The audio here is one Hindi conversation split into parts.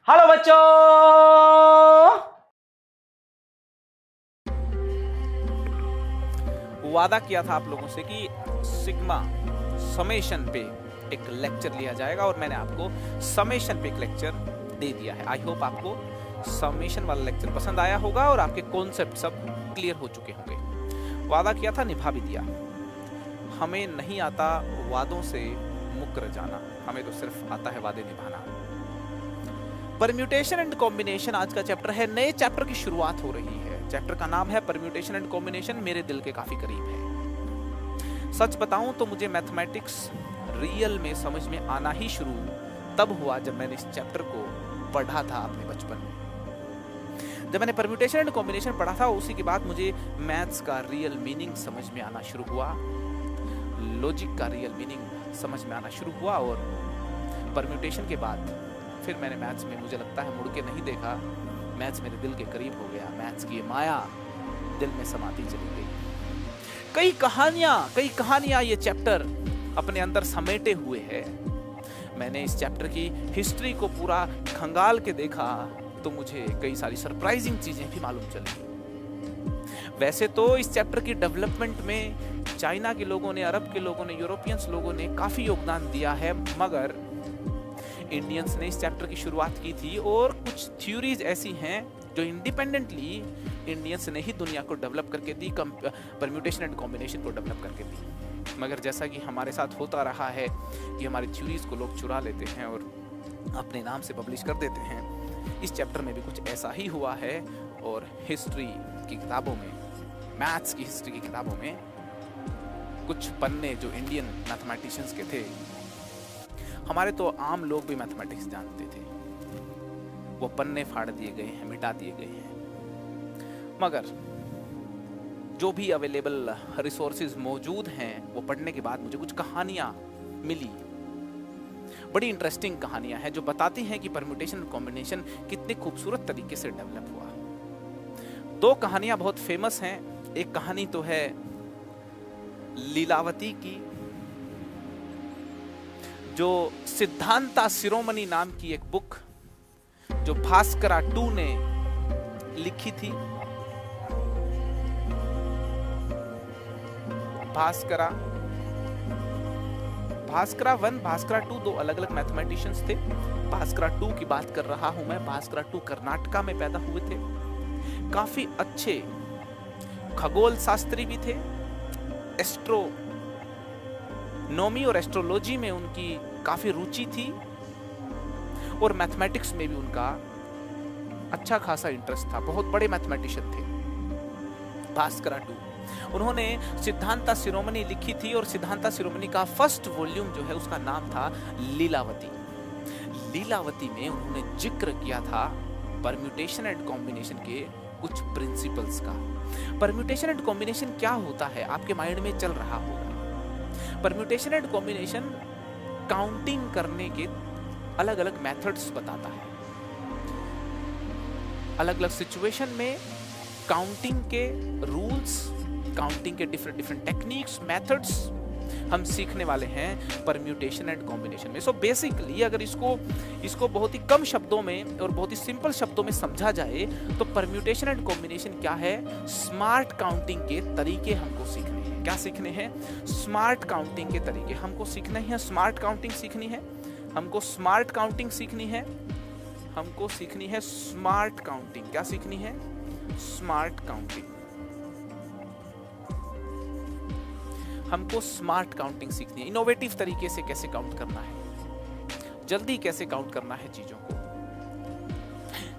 हेलो बच्चों। वादा किया था आप लोगों से कि सिग्मा समेशन पे एक लेक्चर लिया जाएगा और मैंने आपको समेशन पे एक लेक्चर दे दिया है। आई होप आपको समेशन वाला लेक्चर पसंद आया होगा और आपके कॉन्सेप्ट सब क्लियर हो चुके होंगे। वादा किया था, निभा भी दिया। हमें नहीं आता वादों से मुकर जाना, हमें तो सिर्फ आता है वादे निभाना। परम्यूटेशन एंड कॉम्बिनेशन आज का चैप्टर है। नए चैप्टर की शुरुआत हो रही है। चैप्टर का नाम है परम्यूटेशन एंड कॉम्बिनेशन। मेरे दिल के काफी करीब है। सच बताऊं तो मुझे मैथमेटिक्स रियल में समझ में आना ही शुरू तब हुआ जब मैंने इस चैप्टर को पढ़ा था अपने बचपन में। जब मैंने परम्यूटेशन एंड कॉम्बिनेशन पढ़ा था उसी के बाद मुझे मैथ्स का रियल मीनिंग समझ में आना शुरू हुआ, लॉजिक का रियल मीनिंग समझ में आना शुरू हुआ। और परम्यूटेशन के बाद फिर मैंने मैथ्स में, मुझे लगता है, मुड़ के नहीं देखा। मैथ्स मेरे दिल के करीब हो गया। मैथ्स की माया दिल में समाती चली गई। कई कहानियां ये चैप्टर अपने अंदर समेटे हुए है। मैंने इस चैप्टर की हिस्ट्री को पूरा खंगाल के देखा तो मुझे कई सारी सरप्राइजिंग चीजें भी मालूम चली। वैसे तो इस चैप्टर की डेवलपमेंट में चाइना के लोगों ने, अरब के लोगों ने, यूरोपियंस लोगों ने काफी योगदान दिया है, मगर इंडियंस ने इस चैप्टर की शुरुआत की थी। और कुछ थ्योरीज ऐसी हैं जो इंडिपेंडेंटली इंडियंस ने ही दुनिया को डेवलप करके दी, परम्यूटेशन एंड कॉम्बिनेशन को डेवलप करके दी। मगर जैसा कि हमारे साथ होता रहा है कि हमारी थ्योरीज को लोग चुरा लेते हैं और अपने नाम से पब्लिश कर देते हैं, इस चैप्टर में भी कुछ ऐसा ही हुआ है। और हिस्ट्री की किताबों में, मैथ्स की हिस्ट्री की किताबों में कुछ पन्ने जो इंडियन मैथमेटिशियंस के थे, हमारे तो आम लोग भी मैथमेटिक्स जानते थे, वो पन्ने फाड़ दिए गए हैं, मिटा दिए गए हैं। मगर जो भी अवेलेबल रिसोर्सेज मौजूद हैं वो पढ़ने के बाद मुझे कुछ कहानियां मिली, बड़ी इंटरेस्टिंग कहानियां हैं जो बताती हैं कि परम्यूटेशन और कॉम्बिनेशन कितने खूबसूरत तरीके से डेवलप हुआ। दो कहानियां बहुत फेमस हैं। एक कहानी तो है लीलावती की, जो सिद्धांता शिरोमणि नाम की एक बुक जो भास्करा 2 ने लिखी थी। भास्करा 1, भास्करा 2 दो अलग अलग मैथमेटिशियंस थे। भास्करा 2 की बात कर रहा हूं मैं। भास्करा 2 कर्नाटका में पैदा हुए थे। काफी अच्छे खगोल शास्त्री भी थे। एस्ट्रोनॉमी और एस्ट्रोलॉजी में उनकी काफी रुचि थी और मैथमेटिक्स में भी उनका अच्छा खासा इंटरेस्ट था। बहुत बड़े मैथमेटिशियन थे भास्करा 2। उन्होंने सिद्धांता शिरोमणि लिखी थी और सिद्धांता शिरोमणि का फर्स्ट वॉल्यूम जो है उसका नाम था लीलावती। लीलावती में उन्होंने जिक्र किया था परम्यूटेशन एंड कॉम्बिनेशन के कुछ प्रिंसिपल्स का। परम्यूटेशन एंड कॉम्बिनेशन क्या होता है आपके माइंड में चल रहा होगा। परम्यूटेशन एंड कॉम्बिनेशन काउंटिंग करने के अलग अलग मेथड्स बताता है। अलग अलग सिचुएशन में काउंटिंग के रूल्स, काउंटिंग के डिफरेंट टेक्निक्स, मेथड्स हम सीखने वाले हैं परम्यूटेशन एंड कॉम्बिनेशन में। सो बेसिकली अगर इसको बहुत ही कम शब्दों में और बहुत ही सिंपल शब्दों में समझा जाए तो परम्यूटेशन एंड कॉम्बिनेशन क्या है? स्मार्ट काउंटिंग के तरीके हमको सीखने हैं। क्या सीखने हैं? स्मार्ट काउंटिंग के तरीके हमको सीखने हैं। स्मार्ट काउंटिंग सीखनी है हमको। स्मार्ट काउंटिंग सीखनी है हमको। सीखनी है स्मार्ट काउंटिंग। क्या सीखनी है? Smart counting. हमको स्मार्ट काउंटिंग सीखनी है। इनोवेटिव तरीके से कैसे काउंट करना है, जल्दी कैसे काउंट करना है चीजों को।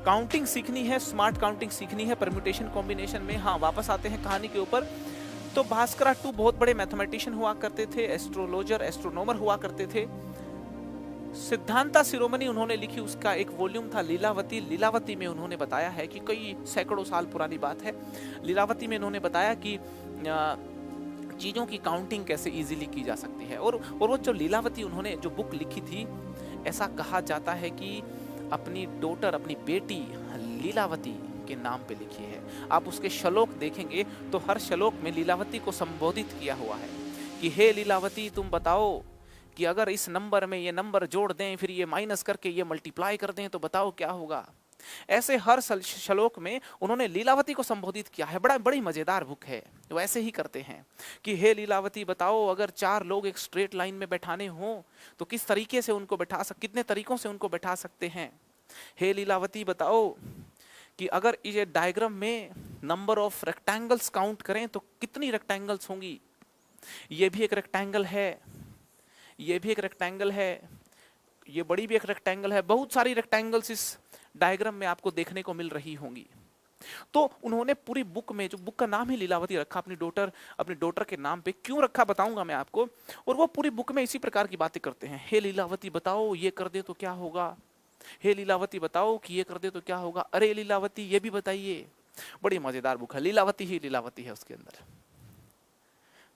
काउंटिंग सीखनी है, स्मार्ट काउंटिंग सीखनी है परम्यूटेशन कॉम्बिनेशन में। हाँ, वापस आते हैं कहानी के ऊपर। तो भास्करा 2 बहुत बड़े मैथमेटिशियन हुआ करते थे, एस्ट्रोलॉजर, एस्ट्रोनॉमर हुआ करते थे। सिद्धांता शिरोमणि उन्होंने लिखी, उसका एक वॉल्यूम था लीलावती। लीलावती में उन्होंने बताया है कि कई सैकड़ों साल पुरानी बात है। लीलावती में उन्होंने बताया कि चीजों की काउंटिंग कैसे इजीली की जा सकती है। और वो जो लीलावती उन्होंने जो बुक लिखी थी, ऐसा कहा जाता है कि अपनी डॉटर, अपनी बेटी लीलावती के नाम पे लिखी है। आप उसके श्लोक देखेंगे तो हर श्लोक में लीलावती को संबोधित किया हुआ है कि हे लीलावती, तुम बताओ कि अगर इस नंबर में ये नंबर जोड़ दें, फिर ये माइनस करके ये मल्टीप्लाई कर दें, तो बताओ क्या होगा। ऐसे हर श्लोक में उन्होंने लीलावती को संबोधित किया है। बड़ी मजेदार बुक है। वो ऐसे ही करते हैं कि हे लीलावती बताओ, अगर 4 लोग एक स्ट्रेट लाइन में बैठाने हो तो किस तरीके से उनको कितने तरीकों से उनको बैठा सकते हैं। हे लीलावती बताओ कि अगर ये डायग्राम में नंबर ऑफ रेक्टेंगल्स काउंट करें तो कितनी रेक्टेंगल्स होंगी। ये भी एक रेक्टेंगल है, ये भी एक रेक्टेंगल है, ये बड़ी भी एक रेक्टेंगल है। बहुत सारी रेक्टेंगल्स इस डायग्राम में आपको देखने को मिल रही होंगी। तो उन्होंने पूरी बुक में, जो बुक का नाम ही लीलावती रखा, अपनी डॉटर के नाम पे क्यों रखा बताऊंगा मैं आपको। और वो पूरी बुक में इसी प्रकार की बातें करते हैं। हे लीलावती बताओ ये कर दे तो क्या होगा, हे लीलावती बताओ कि ये कर दे तो क्या होगा, अरे लीलावती ये भी बताइए। बड़ी मजेदार बुक है, लीलावती ही लीलावती है उसके अंदर।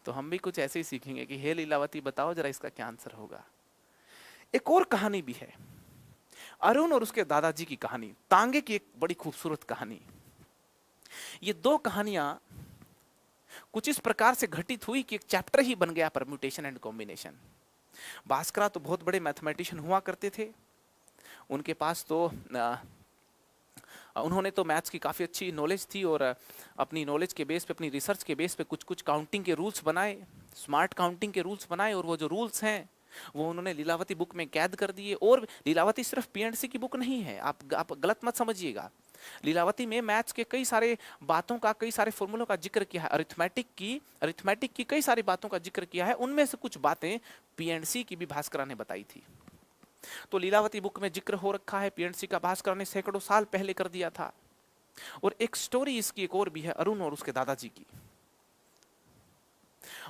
तो हम भी कुछ ऐसे ही सीखेंगे कि हे लीलावती बताओ जरा इसका क्या आंसर होगा। एक और कहानी भी है, अरुण और उसके दादाजी की कहानी, तांगे की एक बड़ी खूबसूरत कहानी। ये 2 कहानियां कुछ इस प्रकार से घटित हुई कि एक चैप्टर ही बन गया, परम्यूटेशन एंड कॉम्बिनेशन। भास्करा तो बहुत बड़े मैथमेटिशियन हुआ करते थे। उनके पास तो उन्होंने तो मैथ्स की काफ़ी अच्छी नॉलेज थी, और अपनी नॉलेज के बेस पे, अपनी रिसर्च के बेस पे कुछ कुछ काउंटिंग के रूल्स बनाए, स्मार्ट काउंटिंग के रूल्स बनाए। और वो जो रूल्स हैं वो उन्होंने लीलावती बुक में कैद कर दिए। और लीलावती सिर्फ पीएनडीसी की बुक नहीं है, आप गलत मत समझिएगा। लीलावती में मैथ्स के कई सारे बातों का, कई सारे फॉर्मूलों का जिक्र किया है। अरिथमेटिक की कई सारी बातों का जिक्र किया है। उनमें से कुछ बातें पीएनडीसी की भी भास्करा ने बताई थी। तो लीलावती बुक में जिक्र हो रखा है, पीएनडीसी का भास्करा ने सैकड़ों साल पहले कर दिया था। और एक स्टोरी इसकी एक और भी है, अरुण और उसके दादाजी की।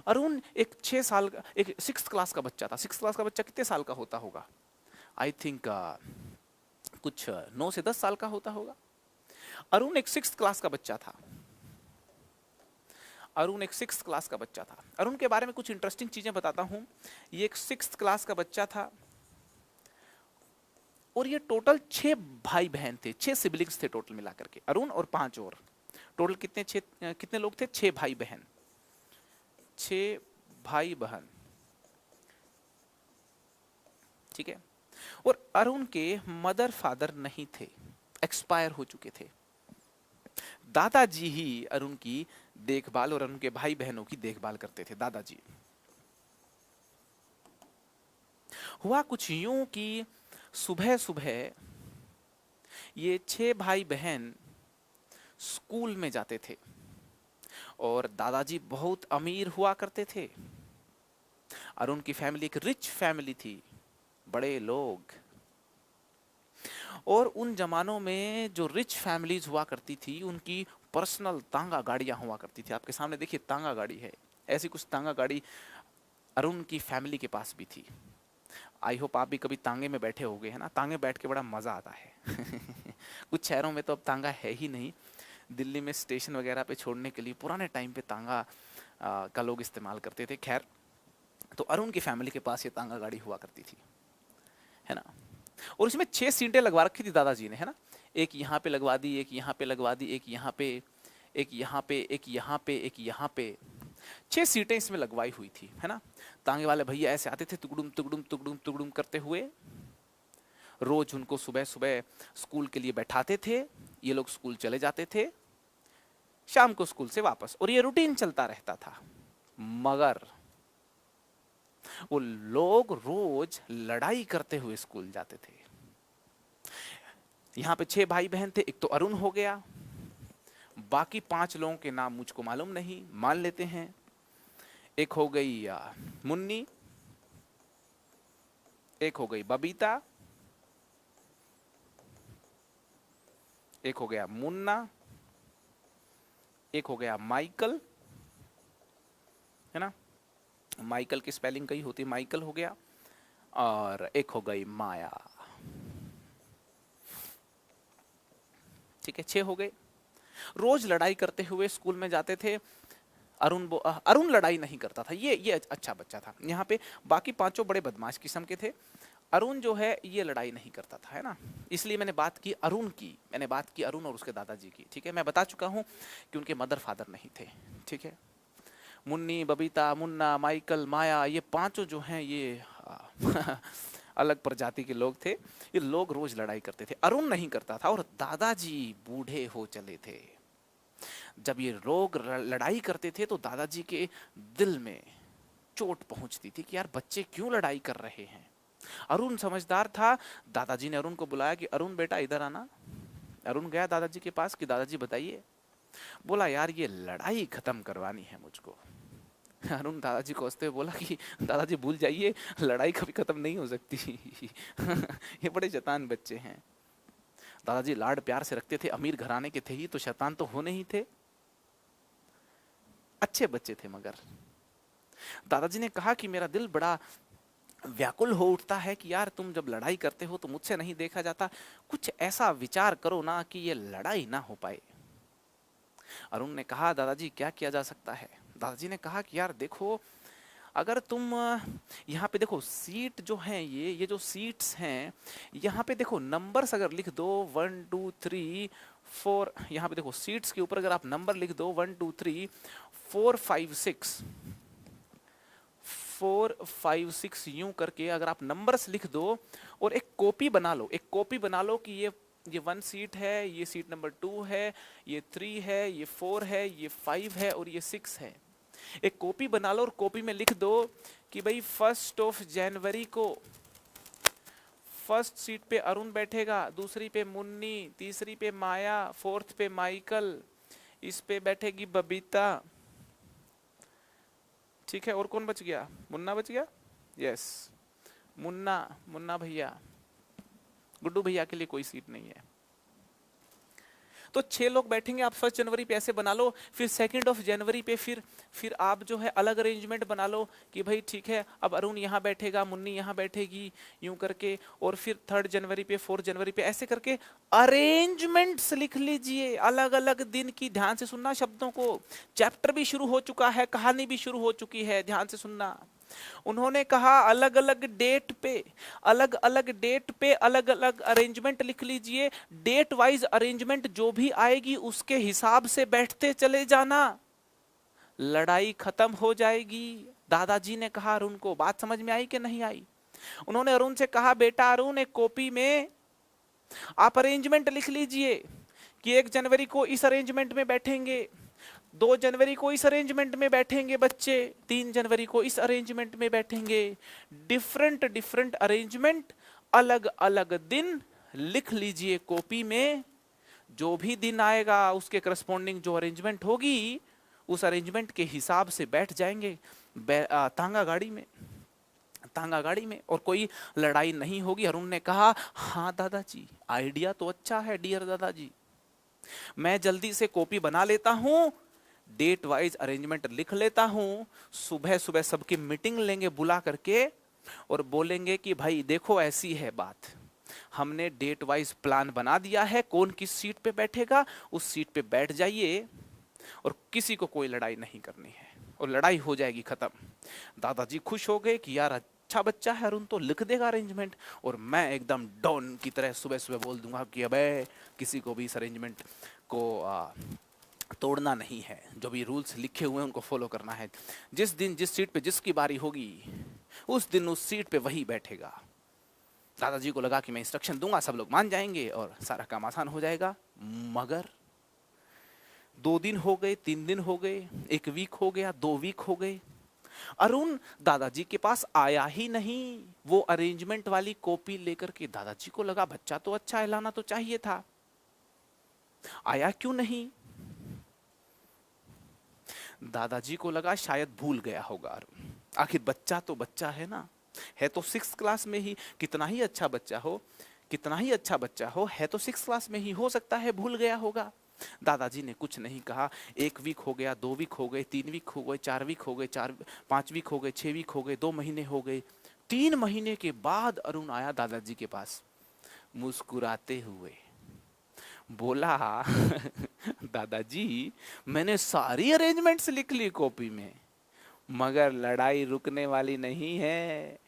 अरुण एक 6 साल का, एक 6th क्लास का बच्चा था। 6th क्लास का बच्चा कितने साल का होता होगा? आई थिंक कुछ 9 से 10 साल का होता होगा। अरुण एक 6th क्लास का बच्चा था। अरुण एक 6th क्लास का बच्चा था। अरुण के बारे में कुछ इंटरेस्टिंग चीजें बताता हूं। ये एक 6th क्लास का बच्चा था, और ये टोटल 6 भाई बहन थे, 6 सिबलिंग्स थे टोटल मिलाकर के, अरुण और 5 और। टोटल कितने लोग थे? 6 भाई बहन, 6 भाई बहन, ठीक है। और अरुण के मदर फादर नहीं थे, एक्सपायर हो चुके थे। दादाजी ही अरुण की देखभाल और अरुण के भाई बहनों की देखभाल करते थे, दादाजी। हुआ कुछ यूं कि सुबह सुबह ये 6 भाई बहन स्कूल में जाते थे, और दादाजी बहुत अमीर हुआ करते थे। अरुण की फैमिली एक रिच फैमिली थी, बड़े लोग। और उन जमानों में जो रिच फैमिलीज हुआ करती थी, उनकी पर्सनल तांगा गाड़ियां हुआ करती थी। आपके सामने देखिए तांगा गाड़ी है, ऐसी कुछ तांगा गाड़ी अरुण की फैमिली के पास भी थी। आई होप आप भी कभी तांगे में बैठे होगे, है ना। तांगे बैठ के बड़ा मजा आता है। कुछ शहरों में तो अब तांगा है ही नहीं। दिल्ली में स्टेशन वगैरह पे छोड़ने के लिए पुराने टाइम पे तांगा का लोग इस्तेमाल करते थे। खैर, तो अरुण की फैमिली के पास ये तांगा गाड़ी हुआ करती थी, है ना। और इसमें 6 सीटें लगवा रखी थी दादाजी ने, है ना। एक यहाँ पे लगवा दी, एक यहाँ पे लगवा दी, एक यहाँ पे, एक यहाँ पे, एक यहाँ पे, एक यहाँ पे। 6 सीटें इसमें लगवाई हुई थी, है ना। तांगे वाले भैया ऐसे आते थे, तुगड़ुम तुगड़ुम तुगड़ुम तुगड़ुम करते हुए। रोज उनको सुबह सुबह स्कूल के लिए बैठाते थे, ये लोग स्कूल चले जाते थे, शाम को स्कूल से वापस, और ये रूटीन चलता रहता था। मगर वो लोग रोज लड़ाई करते हुए स्कूल जाते थे। यहां पे 6 भाई बहन थे, एक तो अरुण हो गया, बाकी 5 लोगों के नाम मुझको मालूम नहीं, मान लेते हैं। एक हो गई मुन्नी, एक हो गई बबीता, एक हो गया मुन्ना, एक हो गया माइकल, है ना। माइकल की स्पेलिंग कई होती है, माइकल हो गया, और एक हो गई माया। ठीक है, 6 हो गए। रोज लड़ाई करते हुए स्कूल में जाते थे। अरुण लड़ाई नहीं करता था, ये अच्छा बच्चा था। यहाँ पे बाकी 5 बड़े बदमाश किस्म के थे। अरुण जो है ये लड़ाई नहीं करता था, है ना। इसलिए मैंने बात की अरुण की, मैंने बात की अरुण और उसके दादाजी की। ठीक है, मैं बता चुका हूँ कि उनके मदर फादर नहीं थे। ठीक है, मुन्नी, बबीता, मुन्ना, माइकल, माया, ये 5 जो हैं ये अलग प्रजाति के लोग थे। ये लोग रोज लड़ाई करते थे, अरुण नहीं करता था। और दादाजी बूढ़े हो चले थे। जब ये लोग लड़ाई करते थे तो दादाजी के दिल में चोट पहुंचती थी कि यार बच्चे क्यों लड़ाई कर रहे हैं। अरुण समझदार था। दादाजी ने अरुण को बुलाया कि अरुण बेटा इधर आना। अरुण गया दादाजी के पास कि दादाजी बताइए। बोला यार ये लड़ाई खत्म करवानी है मुझको। अरुण दादाजी को हंसते हुए बोला कि दादाजी भूल जाइए, लड़ाई कभी खत्म नहीं हो सकती। ये बड़े शैतान बच्चे हैं। दादाजी लाड प्यार से रखते थे, अमीर घराने के थे ही तो शैतान तो होने ही थे, अच्छे बच्चे थे। मगर दादाजी ने कहा कि मेरा दिल बड़ा व्याकुल हो उठता है कि यार तुम जब लड़ाई करते हो तो मुझसे नहीं देखा जाता, कुछ ऐसा विचार करो ना कि ये लड़ाई ना हो पाए। अरुण ने कहा दादाजी क्या किया जा सकता है। दादाजी ने कहा कि यार देखो, अगर तुम यहाँ पे देखो सीट जो हैं, ये जो सीट्स हैं यहाँ पे देखो नंबर्स अगर लिख दो 1 2 3 4, यहाँ पे देखो सीट्स के ऊपर अगर आप नंबर लिख दो 1 2 3 4 5 6 4 5 6 यूं करके अगर आप नंबर्स लिख दो और एक कॉपी बना लो, एक कॉपी बना लो कि ये 1 सीट है, ये सीट नंबर 2 है, ये 3 है, ये 4 है, ये 5 है और ये 6 है। एक कॉपी बना लो और कॉपी में लिख दो कि भाई 1 जनवरी को फर्स्ट सीट पे अरुण बैठेगा, दूसरी पे मुन्नी, तीसरी पे माया, फोर्थ पे माइकल, इस पे बैठेगी बबीता। ठीक है, और कौन बच गया? मुन्ना बच गया। यस, मुन्ना भैया, गुड्डू भैया के लिए कोई सीट नहीं है। तो 6 लोग बैठेंगे। आप 1 जनवरी पे ऐसे बना लो, फिर 2 जनवरी पे फिर आप जो है अलग अरेंजमेंट बना लो कि भाई ठीक है अब अरुण यहाँ बैठेगा, मुन्नी यहाँ बैठेगी, यूं करके। और फिर 3 जनवरी पे 4 जनवरी पे ऐसे करके अरेंजमेंट्स लिख लीजिए, अलग अलग दिन की। ध्यान से सुनना शब्दों को, चैप्टर भी शुरू हो चुका है, कहानी भी शुरू हो चुकी है, ध्यान से सुनना। उन्होंने कहा अलग अलग डेट पे अलग अलग अरेंजमेंट लिख लीजिए। डेट वाइज अरेंजमेंट जो भी आएगी उसके हिसाब से बैठते चले जाना, लड़ाई खत्म हो जाएगी। दादाजी ने कहा अरुण को। बात समझ में आई कि नहीं आई? उन्होंने अरुण से कहा बेटा अरुण, एक कॉपी में आप अरेंजमेंट लिख लीजिए कि 1 जनवरी को इस अरेंजमेंट में बैठेंगे, 2 जनवरी को इस अरेंजमेंट में बैठेंगे बच्चे, 3 जनवरी को इस अरेंजमेंट में बैठेंगे। डिफरेंट अरेंजमेंट, अलग अलग दिन लिख लीजिए कॉपी में। जो भी दिन आएगा उसके करस्पॉन्डिंग जो अरेंजमेंट होगी उस अरेंजमेंट के हिसाब से बैठ जाएंगे तांगा गाड़ी में और कोई लड़ाई नहीं होगी। अरुण ने कहा हाँ दादाजी, आइडिया तो अच्छा है डियर दादाजी, मैं जल्दी से कॉपी बना लेता हूं, डेट वाइज अरेंजमेंट लिख लेता हूं। सुबह सुबह सबकी मीटिंग लेंगे बुला करके और बोलेंगे कि भाई देखो ऐसी है बात, हमने डेट वाइज प्लान बना दिया है, कौन किस सीट पे बैठेगा उस सीट पे बैठ जाइए और किसी को कोई लड़ाई नहीं करनी है और लड़ाई हो जाएगी खत्म। दादाजी खुश हो गए कि यार अच्छा बच्चा है अरुण, तो लिख देगा अरेंजमेंट और मैं एकदम डॉन की तरह सुबह सुबह बोल दूंगा कि अबे किसी को भी इस अरेंजमेंट को तोड़ना नहीं है, जो भी रूल्स लिखे हुए हैं उनको फॉलो करना है। जिस दिन जिस सीट पे जिसकी बारी होगी उस दिन उस सीट पे वही बैठेगा। दादाजी को लगा कि मैं इंस्ट्रक्शन दूंगा सब लोग मान जाएंगे और सारा काम आसान हो जाएगा। मगर 2 दिन हो गए, 3 दिन हो गए, 1 वीक हो गया, 2 वीक हो गए, अरुण दादाजी के पास आया ही नहीं वो अरेंजमेंट वाली कॉपी लेकर के। दादाजी को लगा बच्चा तो अच्छा है, लाना तो चाहिए था, आया क्यों नहीं? दादाजी को लगा शायद भूल गया होगा अरुण, आखिर बच्चा तो बच्चा है ना, है तो 6th क्लास में ही, कितना ही अच्छा बच्चा हो है तो 6th क्लास में ही, हो सकता है भूल गया होगा। दादाजी ने कुछ नहीं कहा। 1 वीक हो गया, 2 वीक हो गए, 3 वीक हो गए, 4 वीक हो गए, 5 वीक हो गए, 6 वीक हो गए, 2 महीने हो गए। 3 महीने के बाद अरुण आया दादाजी के पास मुस्कुराते हुए, बोला दादाजी मैंने सारी अरेंजमेंट्स लिख ली कॉपी में, मगर लड़ाई रुकने वाली नहीं है।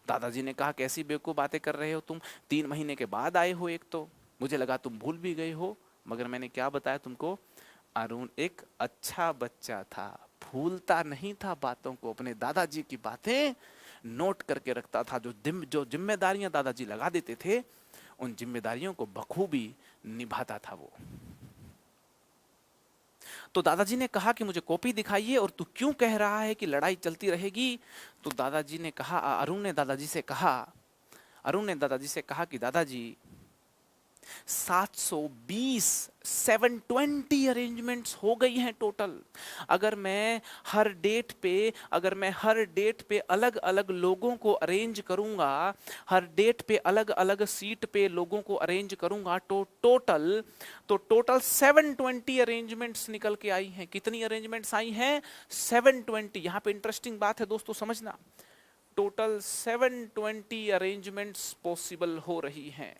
दादाजी ने कहा कैसी बेवकूफ बातें कर रहे हो तुम, 3 महीने के बाद आए हो, एक तो मुझे लगा तुम भूल भी गए हो, मगर मैंने क्या बताया तुमको, अरुण एक अच्छा बच्चा था, भूलता नहीं था बातों को, अपने दादाजी की बातें नोट करके रखता था। जो जिम्मेदारियां दादाजी लगा देते थे, उन जिम्मेदारियों को बखूबी निभाता था वो। तो दादाजी ने कहा कि मुझे कॉपी दिखाइए, और तू क्यों कह रहा है कि लड़ाई चलती रहेगी? तो दादाजी ने कहा, अरुण ने दादाजी से कहा कि दादाजी 720 720 अरेंजमेंट्स हो गई हैं टोटल। अगर मैं हर डेट पे अलग अलग लोगों को अरेंज करूंगा, हर डेट पे अलग अलग सीट पे लोगों को अरेंज करूंगा, तो टोटल 720 अरेंजमेंट्स निकल के आई हैं। कितनी अरेंजमेंट्स आई हैं? 720। यहां पे इंटरेस्टिंग बात है दोस्तों, समझना। टोटल 720 अरेंजमेंट्स पॉसिबल हो रही हैं।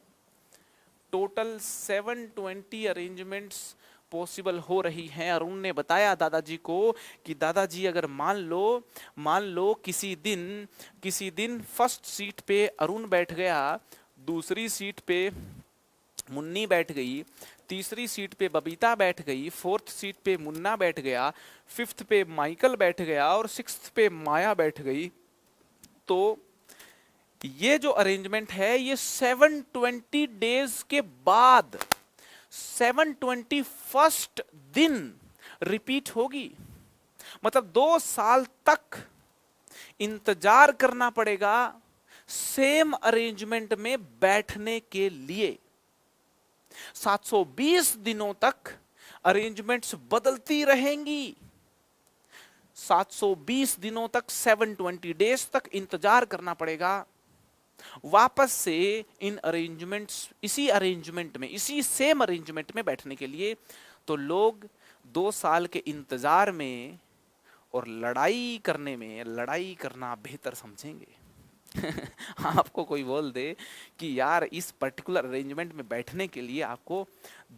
टोटल 720 अरेंजमेंट्स पॉसिबल हो रही हैं। अरुण ने बताया दादाजी को कि दादाजी अगर मान लो किसी दिन फर्स्ट सीट पे अरुण बैठ गया, दूसरी सीट पे मुन्नी बैठ गई, तीसरी सीट पे बबीता बैठ गई, फोर्थ सीट पे मुन्ना बैठ गया, फिफ्थ पे माइकल बैठ गया और सिक्स्थ पे माया बैठ गई, तो ये जो अरेंजमेंट है ये 720 डेज के बाद 721 दिन रिपीट होगी। मतलब 2 साल तक इंतजार करना पड़ेगा सेम अरेंजमेंट में बैठने के लिए। 720 दिनों तक अरेंजमेंट्स बदलती रहेंगी। 720 दिनों तक 720 डेज तक इंतजार करना पड़ेगा वापस से इन अरेंजमेंट्स, इसी सेम अरेंजमेंट में बैठने के लिए। तो लोग 2 साल के इंतजार में और लड़ाई करना बेहतर समझेंगे। आपको कोई बोल दे कि यार इस पर्टिकुलर अरेंजमेंट में बैठने के लिए आपको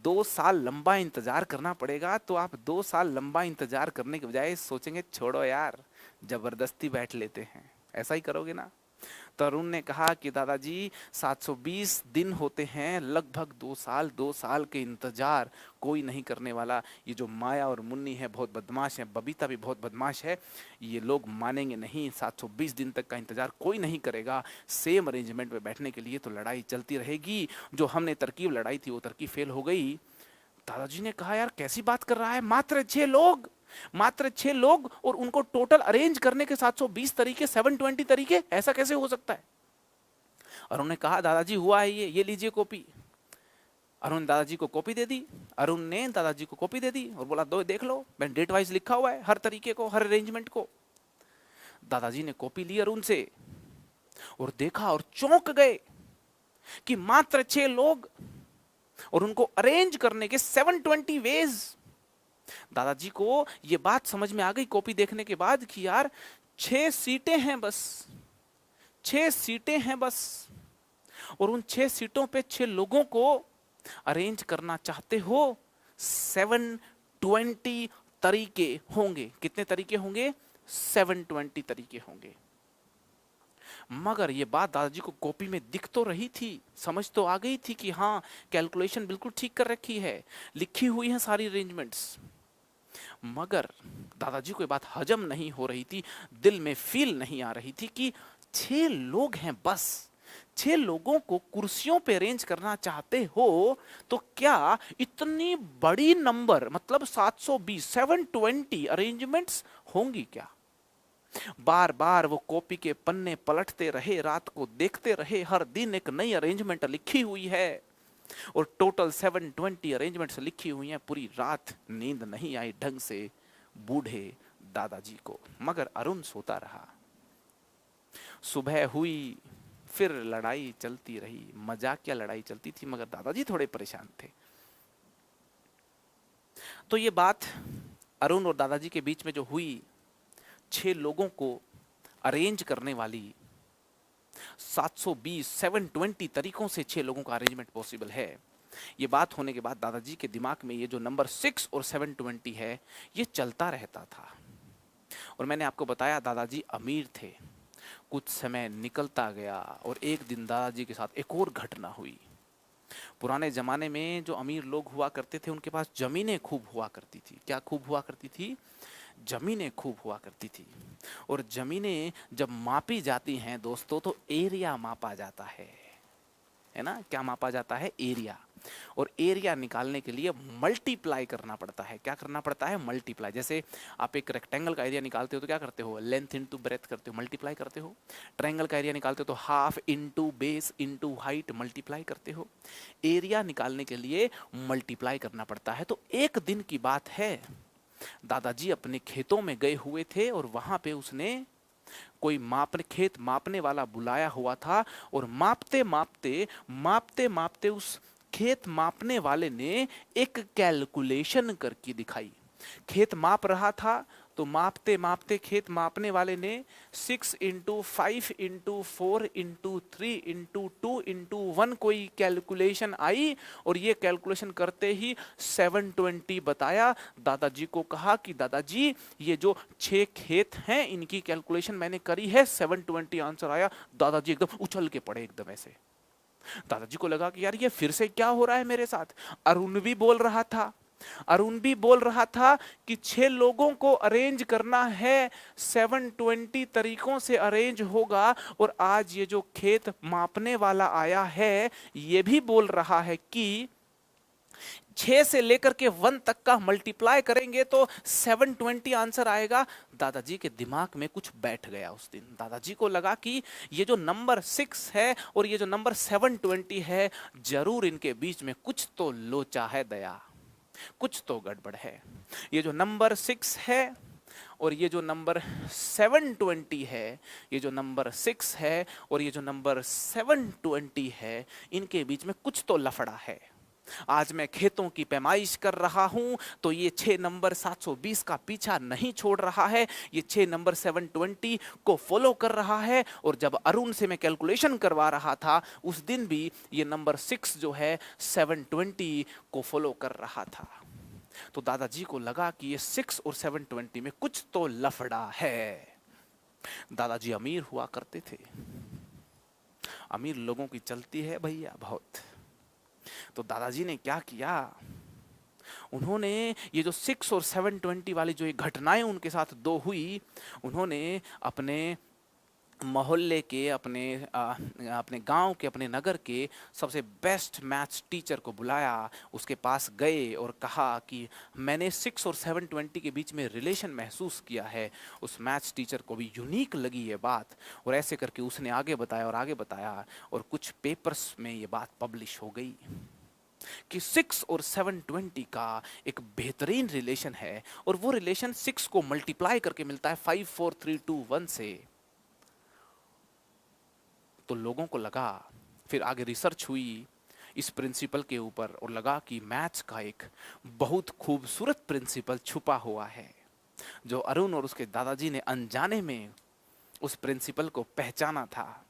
2 साल लंबा इंतजार करना पड़ेगा, तो आप 2 साल लंबा इंतजार करने के बजाय सोचेंगे छोड़ो यार जबरदस्ती बैठ लेते हैं। ऐसा ही करोगे ना? तो अरुण ने कहा कि दादाजी 720 दिन होते हैं, लगभग 2 साल के इंतजार कोई नहीं करने वाला। ये जो माया और मुन्नी है बहुत बदमाश है, बबीता भी बहुत बदमाश है, ये लोग मानेंगे नहीं। 720 दिन तक का इंतजार कोई नहीं करेगा सेम अरेंजमेंट में बैठने के लिए, तो लड़ाई चलती रहेगी। जो हमने तरकीब लड़ाई थी वो तरकीब फेल हो गई। दादाजी ने कहा यार कैसी बात कर रहा है, मात्र 6 लोग और उनको टोटल अरेंज करने के 720 तरीके, 720 तरीके, ऐसा कैसे हो सकता है? अरुण ने कहा दादाजी हुआ है ये लीजिए कॉपी। अरुण ने दादाजी को कॉपी दे दी और बोला दो देख लो, मैंने डेट वाइज लिखा हुआ है हर तरीके को, हर अरेंजमेंट को। दादाजी ने कॉपी ली अरुण से और देखा और चौंक गए कि मात्र 6 लोग और उनको अरेंज करने के 720 वेज। दादाजी को यह बात समझ में आ गई कॉपी देखने के बाद कि यार 6 सीटें हैं बस, और उन 6 सीटों पे 6 लोगों को अरेंज करना चाहते हो, 720 तरीके होंगे। कितने तरीके होंगे? 720 तरीके होंगे। मगर ये बात दादाजी को कॉपी में दिख तो रही थी, समझ तो आ गई थी कि हाँ कैलकुलेशन बिल्कुल ठीक कर रखी है, लिखी हुई है सारी अरेंजमेंट्स। मगर दादाजी को ये बात हजम नहीं हो रही थी, दिल में फील नहीं आ रही थी कि 6 लोग हैं बस, 6 लोगों को कुर्सियों पे अरेंज करना चाहते हो तो क्या इतनी बड़ी नंबर, मतलब 720 720 अरेंजमेंट्स होंगी क्या? बार बार वो कॉपी के पन्ने पलटते रहे, रात को देखते रहे, हर दिन एक नई अरेंजमेंट लिखी हुई है और टोटल 720 अरेंजमेंट्स लिखी हुई हैं। पूरी रात नींद नहीं आई ढंग से बूढ़े दादाजी को, मगर अरुण सोता रहा। सुबह हुई, फिर लड़ाई चलती रही, मजाकिया लड़ाई चलती थी, मगर दादाजी थोड़े परेशान थे। तो ये बात अरुण और दादाजी के बीच में जो हुई, 6 लोगों को अरेंज करने वाली 720 720 तरीकों से 6 लोगों का अरेंजमेंट पॉसिबल है, ये बात होने के बाद दादाजी के दिमाग में ये जो नंबर 6 और 720 है ये चलता रहता था। और मैंने आपको बताया दादाजी अमीर थे। कुछ समय निकलता गया और एक दिन दादाजी के साथ एक और घटना हुई। पुराने जमाने में जो अमीर लोग हुआ करते थे उनके पास जमीनें खूब हुआ करती थी। क्या खूब हुआ करती थी? जमीनें खूब हुआ करती थी, और जमीनें जब मापी जाती हैं दोस्तों तो एरिया मापा जाता है ना। क्या मापा जाता है? एरिया। और एरिया निकालने के लिए मल्टीप्लाई करना पड़ता है। क्या करना पड़ता है? मल्टीप्लाई। जैसे आप एक रेक्टेंगल का एरिया निकालते हो तो क्या करते हो? लेंथ इनटू ब्रेथ करते हो, मल्टीप्लाई करते हो। ट्रायंगल का एरिया निकालते हो तो half into base into height multiply करते हो। एरिया निकालने के लिए मल्टीप्लाई करना पड़ता है। तो एक दिन की बात है, दादाजी अपने खेतों में गए हुए थे और वहां पे उसने कोई खेत मापने वाला बुलाया हुआ था, और मापते मापते मापते मापते उस खेत मापने वाले ने एक कैलकुलेशन करके दिखाई। खेत माप रहा था तो मापते मापते खेत मापने वाले ने 6 into 5 into 4 into 3 into 2 into 1 कोई कैलकुलेशन आई, और ये कैलकुलेशन करते ही 720 बताया। दादाजी को कहा कि दादाजी ये जो 6 खेत हैं इनकी कैलकुलेशन मैंने करी है, 720 आंसर आया। दादाजी एकदम उछल के पड़े, एकदम ऐसे। दादाजी को लगा कि यार ये फिर से क्या हो रहा है मेरे साथ। अरुण भी बोल रहा था कि 6 लोगों को अरेंज करना है, 720 तरीकों से अरेंज होगा। और आज ये जो खेत मापने वाला आया है ये भी बोल रहा है कि 6 से लेकर के 1 तक का मल्टीप्लाई करेंगे तो 720 आंसर आएगा। दादाजी के दिमाग में कुछ बैठ गया उस दिन। दादाजी को लगा कि ये जो नंबर 6 है और ये जो नंबर 720 है, जरूर इनके बीच में कुछ तो लोचा है दया, कुछ तो गड़बड़ है। ये जो नंबर 6 है और ये जो नंबर 720 है, ये जो नंबर 6 है और ये जो नंबर 720 है, इनके बीच में कुछ तो लफड़ा है। आज मैं खेतों की पैमाइश कर रहा हूं तो ये 6 नंबर 720 का पीछा नहीं छोड़ रहा है, ये 6 नंबर 720 को फॉलो कर रहा है। और जब अरुण से मैं कैलकुलेशन करवा रहा था उस दिन भी ये नंबर 6 जो है 720 को फॉलो कर रहा था। तो दादाजी को लगा कि ये 6 और 720 में कुछ तो लफड़ा है। दादाजी अमीर हुआ करते थे, अमीर लोगों की चलती है भैया बहुत। तो दादाजी ने क्या किया, उन्होंने ये जो 6 और 720 वाली जो ये घटनाएं उनके साथ 2 हुई, उन्होंने अपने मोहल्ले के, अपने गांव के, अपने नगर के सबसे बेस्ट मैथ्स टीचर को बुलाया। उसके पास गए और कहा कि मैंने 6 और 720 के बीच में रिलेशन महसूस किया है। उस मैथ्स टीचर को भी यूनिक लगी ये बात, और ऐसे करके उसने आगे बताया और आगे बताया, और कुछ पेपर्स में ये बात पब्लिश हो गई कि 6 और 720 का एक बेहतरीन रिलेशन है, और वो रिलेशन 6 को मल्टीप्लाई करके मिलता है 5 4 3 2 1 से। तो लोगों को लगा, फिर आगे रिसर्च हुई इस प्रिंसिपल के ऊपर, और लगा कि मैथ्स का एक बहुत खूबसूरत प्रिंसिपल छुपा हुआ है, जो अरुण और उसके दादाजी ने अनजाने में उस प्रिंसिपल को पहचाना था।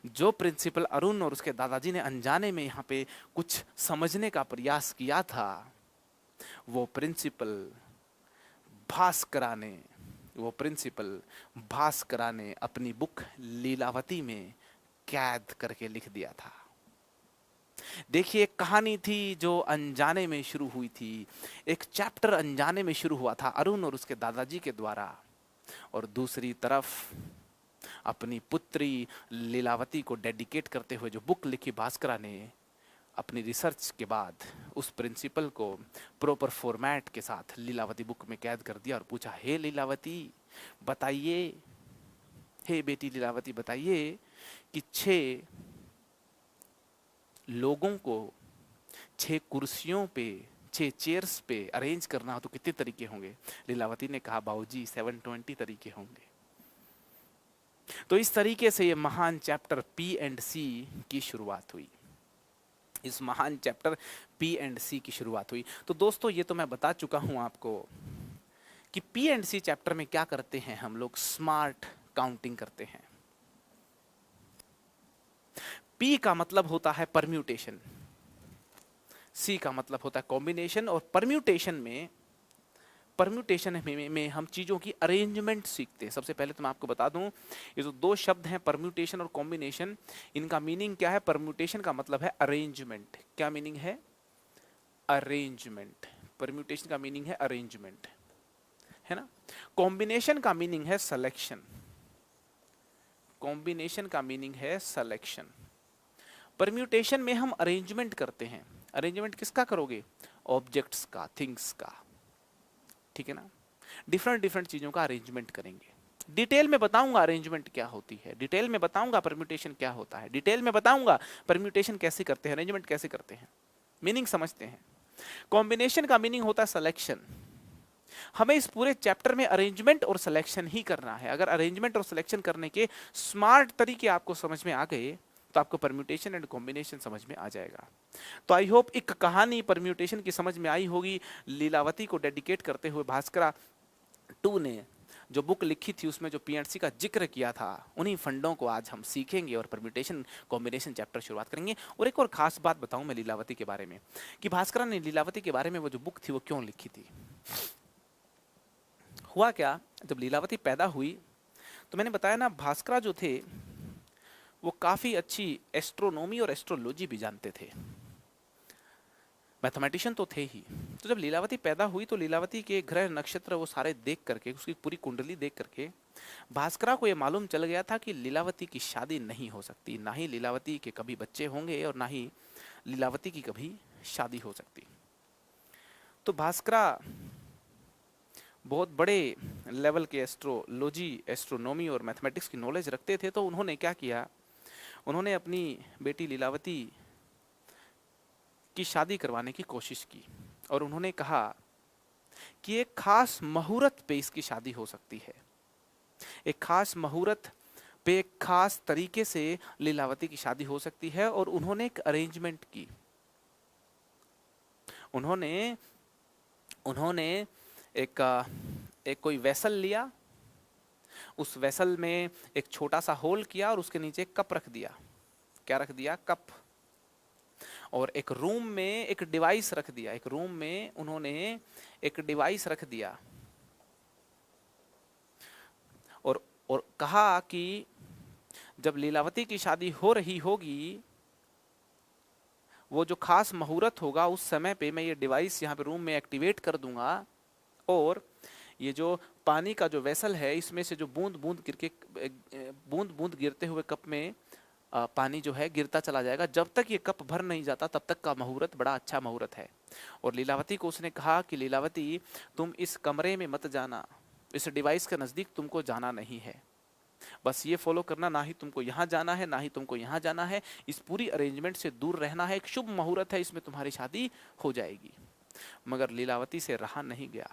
जो प्रिंसिपल अरुण और उसके दादाजी ने अनजाने में यहाँ पे कुछ समझने का प्रयास किया था, वो प्रिंसिपल भास्करा ने अपनी बुक लीलावती में कैद करके लिख दिया था। देखिए, एक कहानी थी जो अनजाने में शुरू हुई थी, एक चैप्टर अनजाने में शुरू हुआ था अरुण और उसके दादाजी के द्वारा, और दूसरी तरफ अपनी पुत्री लीलावती को डेडिकेट करते हुए जो बुक लिखी भास्करा ने, अपनी रिसर्च के बाद उस प्रिंसिपल को प्रॉपर फॉर्मेट के साथ लीलावती बुक में कैद कर दिया और पूछा, हे लीलावती बताइए, हे बेटी लीलावती बताइए कि 6 लोगों को 6 कुर्सियों पे, 6 चेयर्स पे अरेंज करना हो तो कितने तरीके होंगे? लीलावती ने कहा, बाबूजी 720 तरीके होंगे। तो इस तरीके से ये महान चैप्टर P&C की शुरुआत हुई। इस महान चैप्टर P&C की शुरुआत हुई। तो दोस्तों, ये तो मैं बता चुका हूं आपको कि P&C चैप्टर में क्या करते हैं हम लोग, स्मार्ट काउंटिंग करते हैं। P का मतलब होता है परम्यूटेशन, C का मतलब होता है कॉम्बिनेशन, और परम्यूटेशन में हम चीजों की अरेंजमेंट सीखते हैं। सबसे पहले तो मैं आपको बता दूं, ये जो 2 शब्द हैं परम्यूटेशन और कॉम्बिनेशन, इनका मीनिंग क्या है? परम्यूटेशन का मतलब है अरेंजमेंट। क्या मीनिंग है? अरेंजमेंट। परम्यूटेशन का मीनिंग है अरेंजमेंट, है ना। कॉम्बिनेशन का मीनिंग है सिलेक्शन, कॉम्बिनेशन का मीनिंग है सिलेक्शन। परम्यूटेशन में हम अरेंजमेंट करते हैं। अरेंजमेंट किसका करोगे? ऑब्जेक्ट्स का, थिंग्स का, ठीक है ना। डिफरेंट डिफरेंट चीजों का अरेंजमेंट करेंगे। डिटेल में बताऊंगा अरेंजमेंट क्या होती है, डिटेल में बताऊंगा परम्यूटेशन क्या होता है, डिटेल में बताऊंगा परम्यूटेशन कैसे करते हैं, अरेंजमेंट कैसे करते हैं। मीनिंग समझते हैं। कॉम्बिनेशन का मीनिंग होता है सिलेक्शन। हमें इस पूरे चैप्टर में अरेंजमेंट और सिलेक्शन ही करना है। अगर अरेंजमेंट और सिलेक्शन करने के स्मार्ट तरीके आपको समझ में आ गए तो आपको परम्यूटेशन एंड कॉम्बिनेशन समझ में आ जाएगा। तो आई होप एक कहानी परम्यूटेशन की समझ में आई होगी। लीलावती को डेडिकेट करते हुए भास्करा 2 ने जो बुक लिखी थी उसमें जो पीएनसी का जिक्र किया था, उन्हीं फंडों को आज हम सीखेंगे और परम्यूटेशन कॉम्बिनेशन चैप्टर शुरुआत करेंगे। और एक और खास बात बताऊं मैं लीलावती के बारे में, कि भास्करा ने लीलावती के बारे में वो जो बुक थी वो क्यों लिखी थी। हुआ क्या, जब लीलावती पैदा हुई तो मैंने बताया ना, भास्करा जो थे वो काफी अच्छी एस्ट्रोनॉमी और एस्ट्रोलॉजी भी जानते थे, मैथमेटिशियन तो थे ही। तो जब लीलावती पैदा हुई तो लीलावती के ग्रह नक्षत्र वो सारे देख करके, उसकी पूरी कुंडली देख करके भास्करा को ये मालूम चल गया था कि लीलावती की शादी नहीं हो सकती, ना ही लीलावती के कभी बच्चे होंगे और ना ही लीलावती की कभी शादी हो सकती। तो भास्करा बहुत बड़े लेवल के एस्ट्रोलॉजी, एस्ट्रोनॉमी और मैथमेटिक्स की नॉलेज रखते थे। तो उन्होंने क्या किया, उन्होंने अपनी बेटी लीलावती की शादी करवाने की कोशिश की और उन्होंने कहा कि एक खास मुहूर्त पे इसकी शादी हो सकती है। एक खास मुहूर्त पे एक खास तरीके से लीलावती की शादी हो सकती है। और उन्होंने एक अरेंजमेंट की। उन्होंने एक कोई वेसल लिया, उस वेसल में एक छोटा सा होल किया और उसके नीचे एक कप रख दिया। क्या रख दिया? कप। और एक रूम में एक डिवाइस रख दिया, एक रूम में उन्होंने एक डिवाइस रख दिया और कहा कि जब लीलावती की शादी हो रही होगी, वो जो खास मुहूर्त होगा उस समय पे मैं ये डिवाइस यहाँ पे रूम में एक्टिवेट कर दूंगा और ये जो पानी का जो वेसल है इसमें से जो बूंद बूंद गिरते हुए कप में पानी जो है गिरता चला जाएगा। जब तक ये कप भर नहीं जाता तब तक का मुहूर्त बड़ा अच्छा मुहूर्त है। और लीलावती को उसने कहा कि लीलावती तुम इस कमरे में मत जाना, इस डिवाइस के नजदीक तुमको जाना नहीं है, बस ये फॉलो करना, ना ही तुमको यहाँ जाना है ना ही तुमको यहाँ जाना है, इस पूरी अरेंजमेंट से दूर रहना है। एक शुभ मुहूर्त है, इसमें तुम्हारी शादी हो जाएगी। मगर लीलावती से रहा नहीं गया।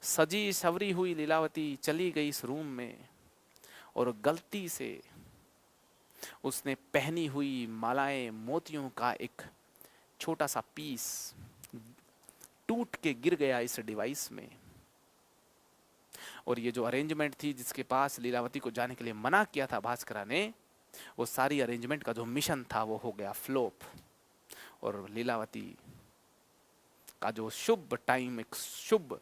सजी सवरी हुई लीलावती चली गई इस रूम में और गलती से उसने पहनी हुई मालाएं, मोतियों का एक छोटा सा पीस टूट के गिर गया इस डिवाइस में। और ये जो अरेंजमेंट थी जिसके पास लीलावती को जाने के लिए मना किया था भास्करा ने, वो सारी अरेंजमेंट का जो मिशन था वो हो गया फ्लॉप। और लीलावती का जो शुभ टाइम, एक शुभ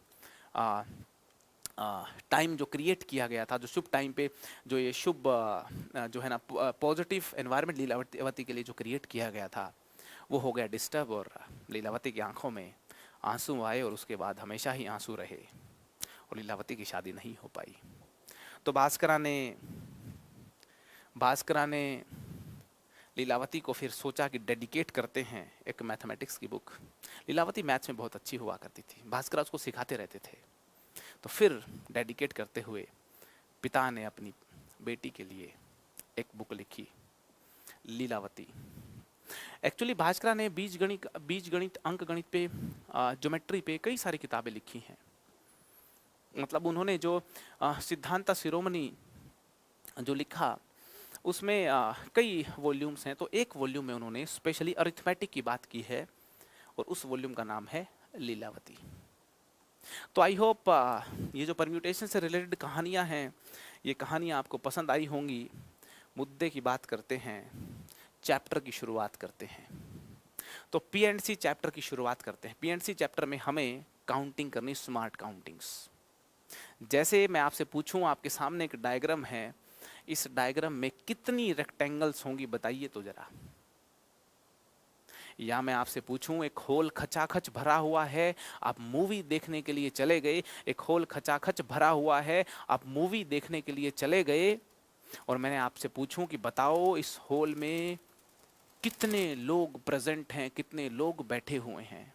टाइम जो क्रिएट किया गया था, जो शुभ टाइम पे जो ये शुभ जो है ना पॉजिटिव एनवायरनमेंट लीलावती के लिए जो क्रिएट किया गया था वो हो गया डिस्टर्ब। और लीलावती की आंखों में आंसू आए और उसके बाद हमेशा ही आंसू रहे और लीलावती की शादी नहीं हो पाई। तो भास्करा ने लीलावती को फिर सोचा कि डेडिकेट करते हैं एक मैथमेटिक्स की बुक। लीलावती मैथ्स में बहुत अच्छी हुआ करती थी, भास्करा उसको सिखाते रहते थे। तो फिर डेडिकेट करते हुए पिता ने अपनी बेटी के लिए एक बुक लिखी, लीलावती। एक्चुअली भास्करा ने बीजगणित, अंकगणित पे, ज्योमेट्री पे कई सारी किताबें लिखी हैं। मतलब उन्होंने जो सिद्धांता शिरोमणि जो लिखा उसमें कई वॉल्यूम्स हैं। तो एक वॉल्यूम में उन्होंने स्पेशली अरिथमेटिक की बात की है और उस वॉल्यूम का नाम है लीलावती। तो आई होप ये जो परम्यूटेशन से रिलेटेड कहानियां हैं, ये कहानियां आपको पसंद आई होंगी। मुद्दे की बात करते हैं, चैप्टर की शुरुआत करते हैं। तो पी एंड सी चैप्टर की शुरुआत करते हैं। पी एंड सी चैप्टर में हमें काउंटिंग करनी, स्मार्ट काउंटिंग्स। जैसे मैं आपसे पूछूं, आपके सामने एक डायग्राम है, इस डायग्राम में कितनी रेक्टेंगल्स होंगी बताइए तो जरा। या मैं आपसे पूछूं एक हॉल खचाखच भरा हुआ है, आप मूवी देखने के लिए चले गए, एक हॉल खचाखच भरा हुआ है, आप मूवी देखने के लिए चले गए, और मैंने आपसे पूछूं कि बताओ इस हॉल में कितने लोग प्रेजेंट हैं, कितने लोग बैठे हुए हैं।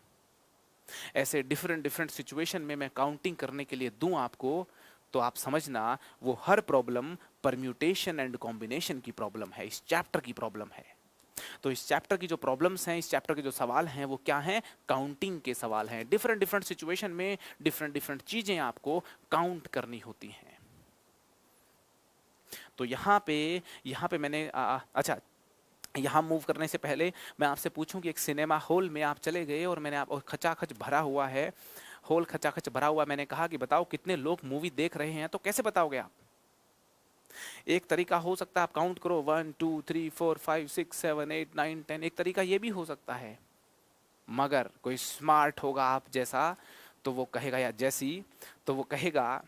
ऐसे डिफरेंट डिफरेंट सिचुएशन में मैं काउंटिंग करने के लिए दूं आपको, तो आप समझना वो हर प्रॉब्लम परम्यूटेशन एंड कॉम्बिनेशन की प्रॉब्लम है, इस चैप्टर की प्रॉब्लम है। तो इस चैप्टर की जो प्रॉब्लम्स हैं, इस चैप्टर के जो सवाल हैं, वो क्या हैं? काउंटिंग के सवाल हैं। डिफरेंट डिफरेंट सिचुएशन में डिफरेंट डिफरेंट चीजें आपको काउंट करनी होती हैं। तो यहाँ पे मैंने अच्छा, यहाँ मूव करने से पहले मैं आपसे पूछूं कि एक सिनेमा हॉल में आप चले गए और मैंने आप खचाखच भरा हुआ है, हॉल खचाखच भरा हुआ, मैंने कहा कि बताओ कितने लोग मूवी देख रहे हैं, तो कैसे बताओगे आप? एक तरीका हो सकता है आप काउंट करो 1 2 3 4 5 6 7 8 9 10। एक तरीका ये भी हो सकता है, मगर कोई स्मार्ट होगा आप जैसा तो वो कहेगा, या जैसी, तो वो कहेगा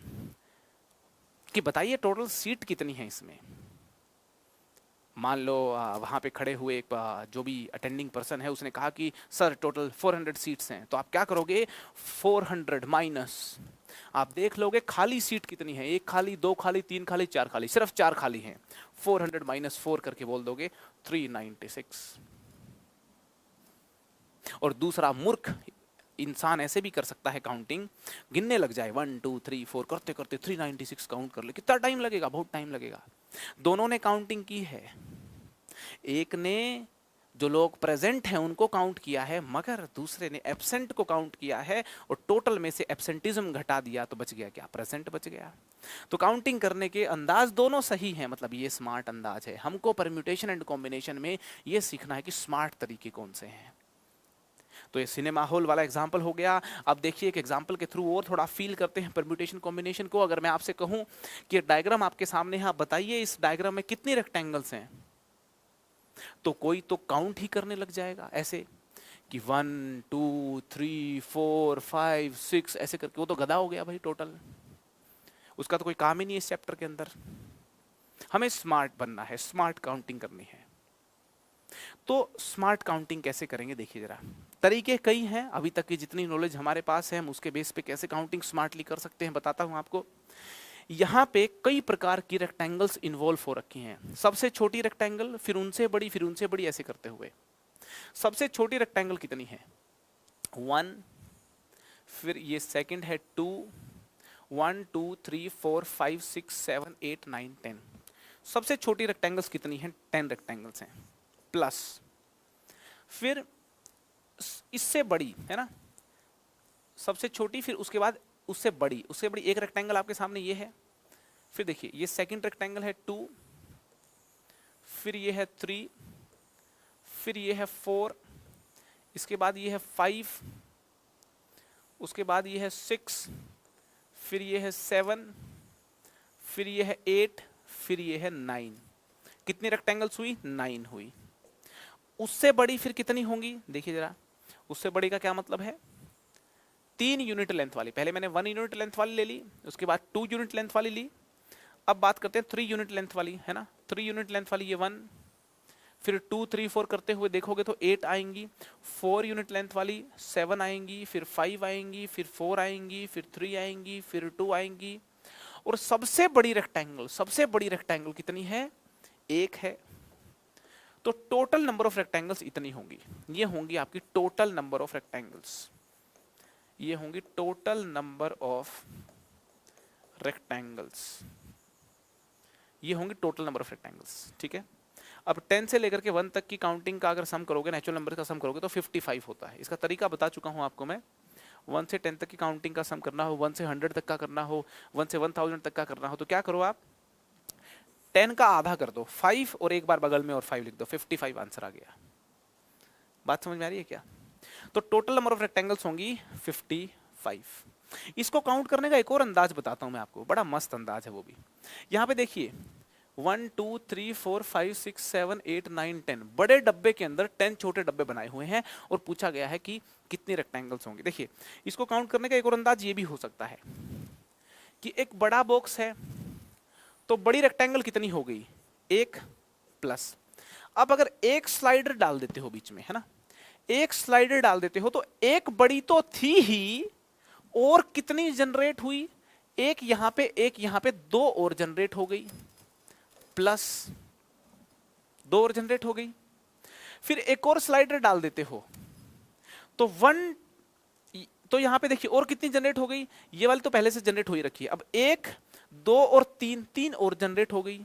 कि बताइए टोटल सीट कितनी है इसमें। मान लो वहाँ पे खड़े हुए एक जो भी अटेंडिंग पर्सन है उसने कहा कि सर टोटल 400 सीट्स हैं, तो आप क्या करोगे? 400 माइनस, आप देख लोगे खाली सीट कितनी है, एक खाली, दो खाली, तीन खाली, चार खाली, सिर्फ 4 खाली हैं। 400 माइनस 4 करके बोल दोगे 396। और दूसरा मूर्ख इंसान ऐसे भी कर सकता है काउंटिंग, गिनने लग जाए 1 2 3 4 करते करते 396 काउंट कर ले। कितना टाइम लगेगा? बहुत टाइम लगेगा। दोनों ने काउंटिंग की है, एक ने जो लोग प्रेजेंट हैं उनको काउंट किया है, मगर दूसरे ने एब्सेंट को काउंट किया है और टोटल में से एब्सेंटिज्म घटा दिया, तो बच गया क्या? प्रेजेंट बच गया। तो काउंटिंग करने के अंदाज दोनों सही हैं, मतलब ये स्मार्ट अंदाज है। हमको परम्यूटेशन एंड कॉम्बिनेशन में ये सीखना है कि स्मार्ट तरीके कौन से हैं। तो ये सिनेमा हॉल वाला एग्जाम्पल हो गया। अब देखिए एक एग्जाम्पल के थ्रू और थोड़ा फील करते हैं परम्यूटेशन कॉम्बिनेशन को। अगर मैं आपसे कहूं कि डायग्राम आपके सामने है, आप बताइए इस डायग्राम में कितनी रेक्टेंगल्स हैं, तो कोई तो काउंट ही करने लग जाएगा ऐसे कि 1 2 3 4 5 6 ऐसे करके, वो तो गधा हो गया भाई टोटल, उसका तो कोई काम ही नहीं है इस चैप्टर के अंदर। हमें स्मार्ट बनना है, स्मार्ट काउंटिंग करनी है। तो स्मार्ट काउंटिंग कैसे करेंगे देखिए जरा। तरीके कई हैं, अभी तक की जितनी नॉलेज हमारे पास है हम उसके बेस पे कैसे काउंटिंग स्मार्टली कर सकते हैं बताता हूं आपको। यहाँ पे कई प्रकार की रेक्टेंगल्स इन्वॉल्व हो रखी हैं। सबसे छोटी रेक्टेंगल, फिर उनसे बड़ी, फिर उनसे बड़ी, ऐसे करते हुए। सबसे छोटी रेक्टेंगल कितनी है? 1, फिर ये सेकंड है 2, 1 2 3 4 5 6 7 8 9 10। सबसे छोटी रेक्टेंगल्स कितनी हैं? 10 रेक्टेंगल्स हैं, प्लस फिर इससे बड़ी है ना, सबसे छोटी, फिर उसके बाद उससे बड़ी, उससे बड़ी एक रेक्टेंगल आपके सामने ये है। फिर देखिए ये सेकंड रेक्टेंगल है 2, फिर ये है 3, फिर ये है 4, इसके बाद ये है 5, उसके बाद ये है 6, फिर ये है 7, फिर ये है 8, फिर ये है 9। कितनी रेक्टेंगल्स हुई? 9 हुई। उससे बड़ी फिर कितनी होंगी देखिए जरा। उससे बड़ी का क्या मतलब है? 3 यूनिट लेंथ वाली। पहले मैंने 1 यूनिट लेंथ वाली ले ली, उसके बाद 2 यूनिट लेंथ वाली ली। अब बात करते हैं 3 यूनिट लेंथ वाली, है ना। 3 यूनिट लेंथ वाली ये 1, फिर 2 3 4 करते हुए देखोगे तो 8 आएंगी। 4 यूनिट लेंथ वाली 7 आएंगी, फिर 5 आएंगी, फिर 4 आएंगी, फिर 3 आएंगी, फिर 2 आएंगी। और सबसे बड़ी रेक्टेंगल कितनी है? 1 है। तो टोटल नंबर ऑफ रेक्टेंगल्स इतनी होंगी। ये होंगी आपकी टोटल नंबर ऑफ रेक्टेंगल्स, ये होंगी टोटल नंबर ऑफ रेक्टेंगल्स, ये होंगी टोटल नंबर ऑफ रेक्टेंगल्स। ठीक है। अब 10 से लेकर के 1 तक की काउंटिंग का अगर सम करोगे, नेचुरल नंबर का सम करोगे तो 55 होता है। इसका तरीका बता चुका हूं आपको मैं। 1 से 10 तक की काउंटिंग का सम करना हो, 1 से 100 तक का करना हो, 1 से 1000 तक का करना हो, तो क्या करो आप 10 का आधा कर दो 5 और एक बार बगल में और 5 लिख दो, 55 आंसर आ गया। बात समझ में आ रही है क्या? तो टोटल नंबर ऑफ रेक्टेंगल्स होंगी 55। इसको काउंट करने का एक और अंदाज बताता हूं मैं आपको, बड़ा मस्त अंदाज है वो भी। यहां पे देखिए 1 2 3 4 5 6 7 8 9 10 बड़े डब्बे के अंदर 10 छोटे डब्बे बनाए हुए हैं और पूछा गया है कि कितनी रेक्टेंगल्स होंगे। देखिए इसको काउंट करने का एक और अंदाज ये भी हो सकता है कि एक बड़ा बॉक्स है तो बड़ी रेक्टेंगल कितनी हो गई? 1 प्लस। अब अगर एक स्लाइडर डाल देते हो बीच में, है ना, एक स्लाइडर डाल देते हो तो एक बड़ी तो थी ही, और कितनी जनरेट हुई, एक यहां पे दो और जनरेट हो गई, प्लस दो और जनरेट हो गई। फिर एक और स्लाइडर डाल देते हो तो वन, तो यहां पे देखिए और कितनी जनरेट हो गई, ये वाली तो पहले से जनरेट हो ही रखी है। अब एक, दो और तीन, तीन और जनरेट हो गई।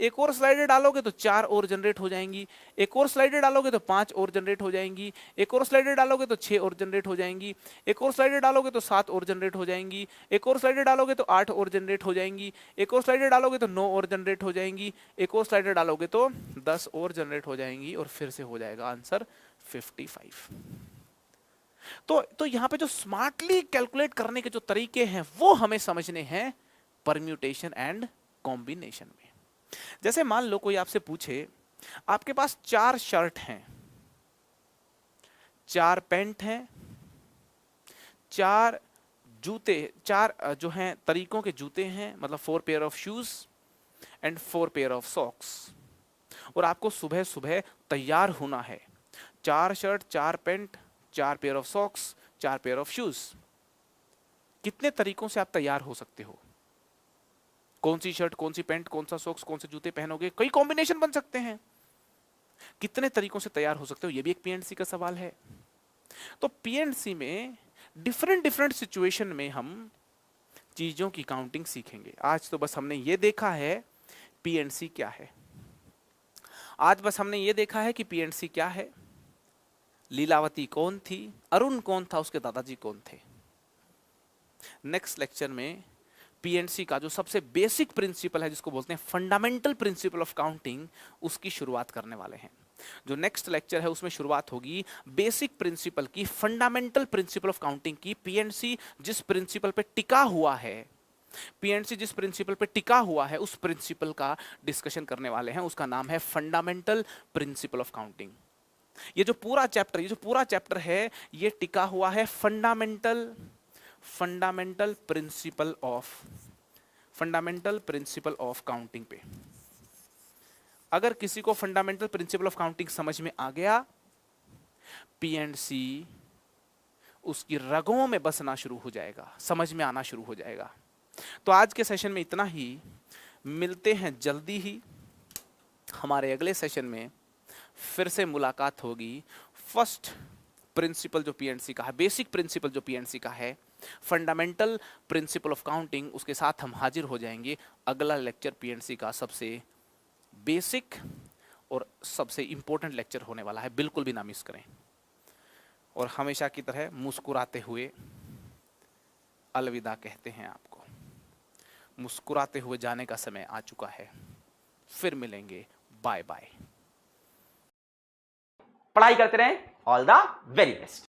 एक और स्लाइडर डालोगे तो चार और जनरेट हो जाएंगी। एक और स्लाइडर डालोगे तो पांच और जनरेट हो जाएंगी। एक और स्लाइडर डालोगे तो छह और जनरेट हो जाएंगी। एक और स्लाइडर डालोगे तो सात और जनरेट हो जाएंगी। एक और स्लाइडर डालोगे तो आठ और जनरेट हो जाएंगी। एक और स्लाइडर डालोगे तो नौ और जनरेट हो जाएंगी। एक और स्लाइडर डालोगे तो 10 और जनरेट हो जाएंगी, और फिर से हो जाएगा आंसर 55। तो यहां पे जो स्मार्टली कैलकुलेट करने के जो तरीके हैं वो हमें समझने हैं परम्यूटेशन एंड कॉम्बिनेशन में। जैसे मान लो कोई आपसे पूछे, आपके पास 4 शर्ट हैं, 4 पैंट हैं, 4 जूते, 4 जो हैं तरीकों के जूते हैं, मतलब 4 pair of shoes and 4 pair of socks, और आपको सुबह सुबह तैयार होना है। 4 shirt, 4 pant, 4 pair of socks, 4 pair of shoes. कितने तरीकों से आप तैयार हो सकते हो? कौन सी शर्ट, कौन सी पैंट, कौन सा सॉक्स, कौन से जूते पहनोगे? कई कॉम्बिनेशन बन सकते हैं। कितने तरीकों से तैयार हो सकते हो? यह भी एक पीएनसी का सवाल है। तो पीएनसी में डिफरेंट डिफरेंट सिचुएशन में हम चीजों की काउंटिंग सीखेंगे। आज तो बस हमने ये देखा है पीएनसी क्या है। आज बस हमने ये देखा है कि पीएनसी क्या है, लीलावती कौन थी, अरुण कौन था, उसके दादाजी कौन थे। नेक्स्ट लेक्चर में पीएनसी का जो सबसे बेसिक प्रिंसिपल है, जिसको बोलते हैं फंडामेंटल प्रिंसिपल ऑफ काउंटिंग, उसकी शुरुआत करने वाले हैं। जो नेक्स्ट लेक्चर है उसमें शुरुआत होगी बेसिक प्रिंसिपल की, फंडामेंटल प्रिंसिपल ऑफ काउंटिंग की। पीएनसी जिस प्रिंसिपल पे टिका हुआ है, पीएनसी जिस प्रिंसिपल पे टिका हुआ है, उस प्रिंसिपल का डिस्कशन करने वाले हैं। उसका नाम है फंडामेंटल प्रिंसिपल ऑफ काउंटिंग। ये जो पूरा चैप्टर है, ये टिका हुआ है फंडामेंटल प्रिंसिपल ऑफ काउंटिंग पे। अगर किसी को फंडामेंटल प्रिंसिपल ऑफ काउंटिंग समझ में आ गया, पीएनसी उसकी रगों में बसना शुरू हो जाएगा, समझ में आना शुरू हो जाएगा। तो आज के सेशन में इतना ही। मिलते हैं जल्दी ही हमारे अगले सेशन में। फिर से मुलाकात होगी। फर्स्ट प्रिंसिपल जो पीएनसी का है, बेसिक प्रिंसिपल जो पीएनसी का है, फंडामेंटल प्रिंसिपल ऑफ काउंटिंग, उसके साथ हम हाजिर हो जाएंगे। अगला लेक्चर पीएनसी का सबसे बेसिक और सबसे इंपॉर्टेंट लेक्चर होने वाला है, बिल्कुल भी ना मिस करें। और हमेशा की तरह मुस्कुराते हुए अलविदा कहते हैं आपको। मुस्कुराते हुए जाने का समय आ चुका है। फिर मिलेंगे, बाय बाय। पढ़ाई करते रहें। All the very best.